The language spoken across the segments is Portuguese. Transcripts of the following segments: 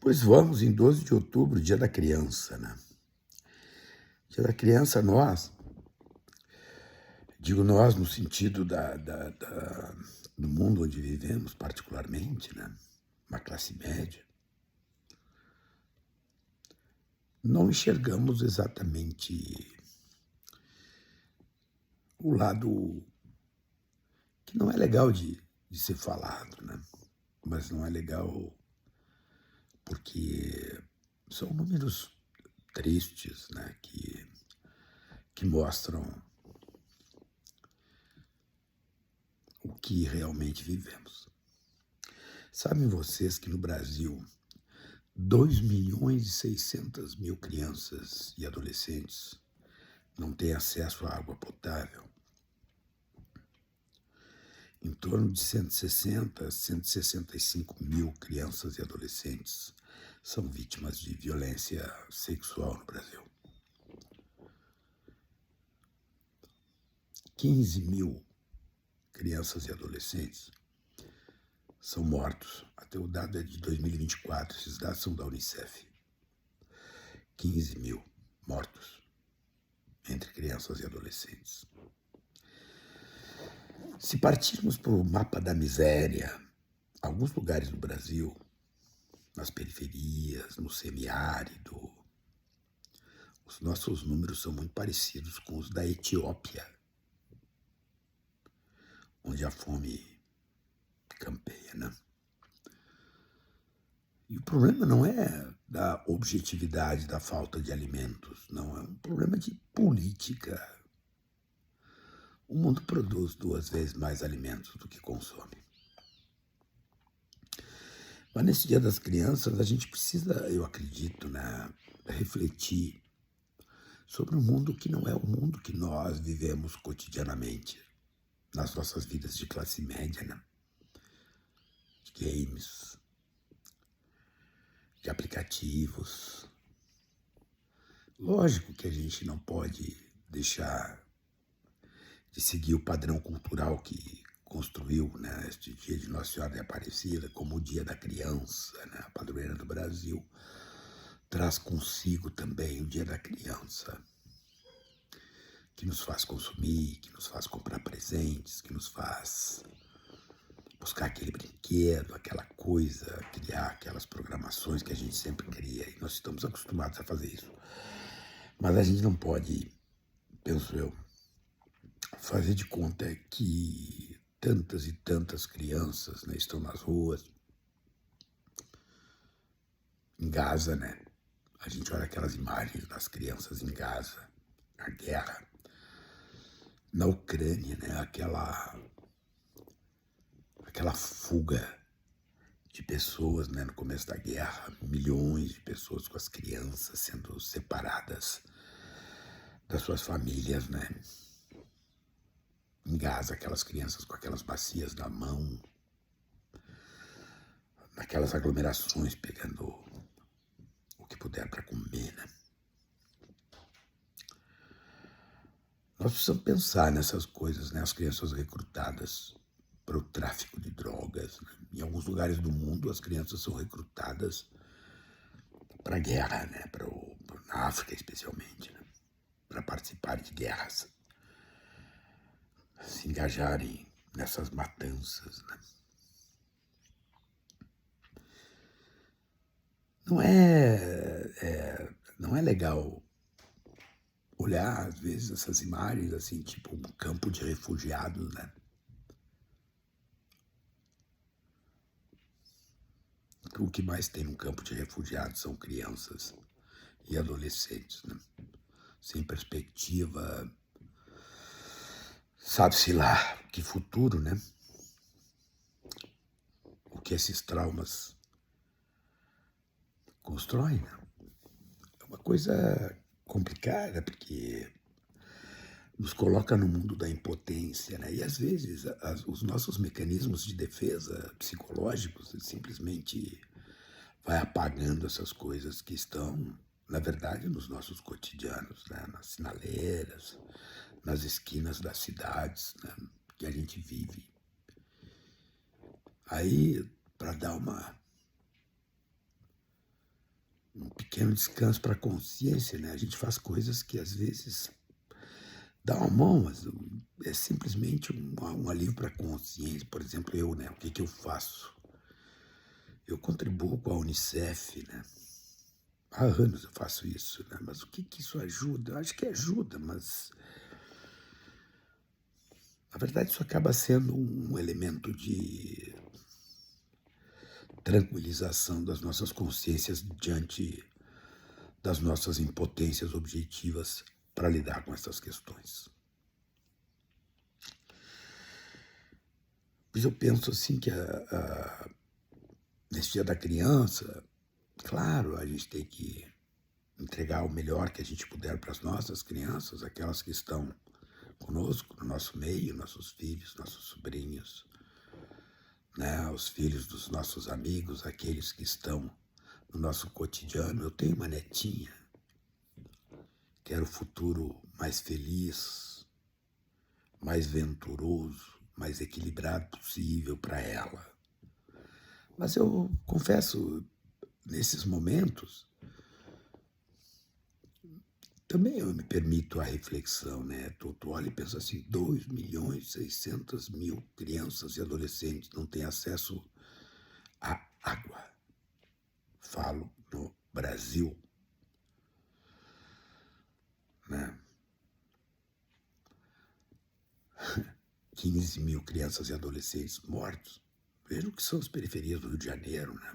Pois vamos, em 12 de outubro, Dia da Criança, né? Dia da Criança, nós, digo nós no sentido do mundo onde vivemos, particularmente, né? Uma classe média, não enxergamos exatamente o lado que não é legal de ser falado, né? Mas não é legal porque são números tristes, né? Que mostram o que realmente vivemos. Sabem vocês que no Brasil 2.600.000 crianças e adolescentes não têm acesso à água potável? Em torno de 160 a 165 mil crianças e adolescentes são vítimas de violência sexual no Brasil. 15 mil crianças e adolescentes são mortos. Até o dado é de 2024, esses dados são da Unicef. 15 mil mortos entre crianças e adolescentes. Se partirmos para o mapa da miséria, alguns lugares do Brasil, nas periferias, no semiárido, os nossos números são muito parecidos com os da Etiópia, onde a fome campeia, né? E o problema não é da objetividade da falta de alimentos, não, é um problema de política. O mundo produz 2 vezes mais alimentos do que consome. Mas nesse Dia das Crianças, a gente precisa, eu acredito, né, refletir sobre um mundo que não é o mundo que nós vivemos cotidianamente, nas nossas vidas de classe média, né? De games, de aplicativos. Lógico que a gente não pode deixar de seguir o padrão cultural que construiu, né, este dia de Nossa Senhora de Aparecida como o Dia da Criança, né, a padroeira do Brasil, traz consigo também o Dia da Criança, que nos faz consumir, que nos faz comprar presentes, que nos faz buscar aquele brinquedo, aquela coisa, criar aquelas programações que a gente sempre cria, e nós estamos acostumados a fazer isso. Mas a gente não pode, penso eu, fazer de conta que tantas e tantas crianças, né, estão nas ruas. Em Gaza, né? A gente olha aquelas imagens das crianças em Gaza, a guerra. Na Ucrânia, né? Aquela fuga de pessoas, né, no começo da guerra, milhões de pessoas com as crianças sendo separadas das suas famílias, né? Em Gaza, aquelas crianças com aquelas bacias na mão, naquelas aglomerações, pegando o que puder para comer, né? Nós precisamos pensar nessas coisas, né? As crianças recrutadas para o tráfico de drogas, né? Em alguns lugares do mundo, as crianças são recrutadas para a guerra, né? Na África, especialmente, né? Para participarem de guerras, se engajarem nessas matanças, né? Não é legal olhar, às vezes, essas imagens, assim, tipo um campo de refugiados, né? O que mais tem no campo de refugiados são crianças e adolescentes, né? Sem perspectiva, sabe-se lá que futuro, né? O que esses traumas constroem, né? É uma coisa complicada, porque nos coloca no mundo da impotência, né? E às vezes os nossos mecanismos de defesa psicológicos simplesmente vai apagando essas coisas que estão, na verdade, nos nossos cotidianos, né? Nas sinaleiras, nas esquinas das cidades, né, que a gente vive. Aí, para dar uma pequeno descanso para a consciência, né? A gente faz coisas que às vezes dá uma mão, mas é simplesmente um alívio para a consciência. Por exemplo, eu, né? O que eu faço? Eu contribuo com a Unicef, né? Há anos eu faço isso, né? Mas o que isso ajuda? Eu acho que ajuda, mas na verdade isso acaba sendo um elemento de tranquilização das nossas consciências diante das nossas impotências objetivas para lidar com essas questões. Mas eu penso assim que nesse Dia da Criança, claro, a gente tem que entregar o melhor que a gente puder para as nossas crianças, aquelas que estão conosco, no nosso meio, nossos filhos, nossos sobrinhos, né, os filhos dos nossos amigos, aqueles que estão no nosso cotidiano. Eu tenho uma netinha, quero o futuro mais feliz, mais venturoso, mais equilibrado possível para ela. Mas eu confesso, nesses momentos, também eu me permito a reflexão, né? Tu olha e pensa assim, 2.600.000 crianças e adolescentes não têm acesso à água. Falo no Brasil, né? 15.000 crianças e adolescentes mortos. Vejam que são as periferias do Rio de Janeiro, né?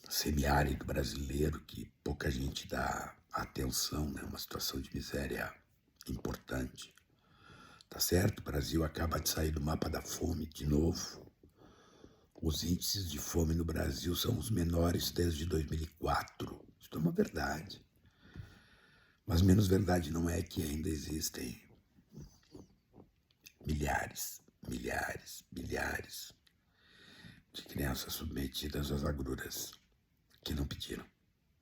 Semiárido brasileiro, que pouca gente dá atenção, né? Uma situação de miséria importante. Tá certo? O Brasil acaba de sair do mapa da fome de novo. Os índices de fome no Brasil são os menores desde 2004. Isso é uma verdade. Mas menos verdade não é que ainda existem milhares de crianças submetidas às agruras que não pediram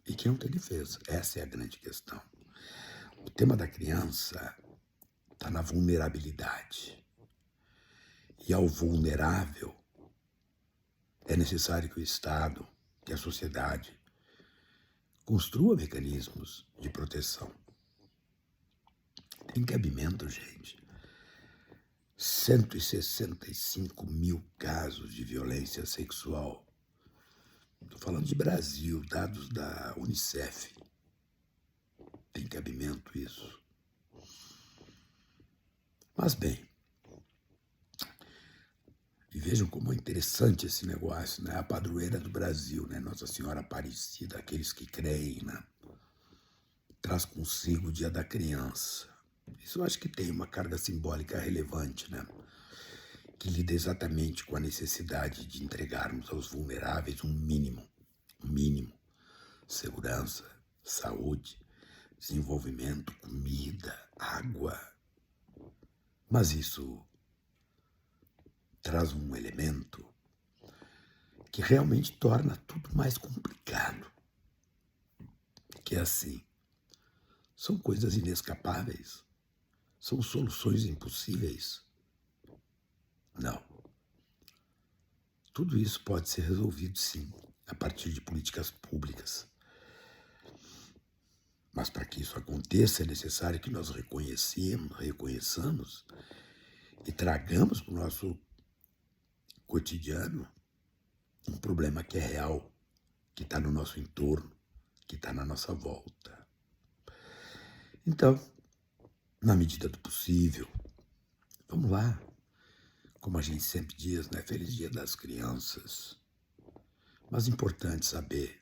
e que não têm defesa. Essa é a grande questão. O tema da criança está na vulnerabilidade. E ao vulnerável é necessário que o Estado, que a sociedade, construa mecanismos de proteção. Tem cabimento, gente. 165.000 casos de violência sexual. Estou falando de Brasil, dados da Unicef. Tem cabimento isso? Mas bem, e vejam como é interessante esse negócio, né? A padroeira do Brasil, né? Nossa Senhora Aparecida, aqueles que creem, né? Traz consigo o Dia da Criança. Isso eu acho que tem uma carga simbólica relevante, né? Que lida exatamente com a necessidade de entregarmos aos vulneráveis um mínimo, segurança, saúde, desenvolvimento, comida, água. Mas isso traz um elemento que realmente torna tudo mais complicado. Que é assim, são coisas inescapáveis, são soluções impossíveis. Não. Tudo isso pode ser resolvido, sim, a partir de políticas públicas. Mas para que isso aconteça, é necessário que nós reconheçamos e tragamos para o nosso cotidiano um problema que é real, que está no nosso entorno, que está na nossa volta. Então, na medida do possível, vamos lá. Como a gente sempre diz, né? Feliz Dia das Crianças. Mas é importante saber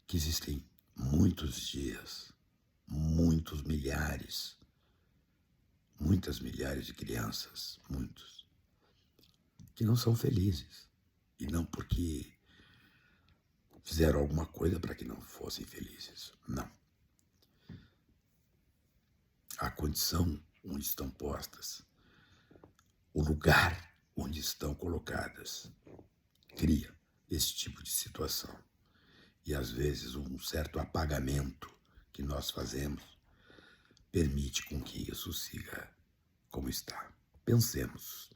que existem muitos dias, muitos milhares, muitas milhares de crianças, muitos, que não são felizes. E não porque fizeram alguma coisa para que não fossem felizes. Não. A condição onde estão postas, o lugar onde estão colocadas, cria esse tipo de situação. E às vezes um certo apagamento que nós fazemos permite com que isso siga como está. Pensemos.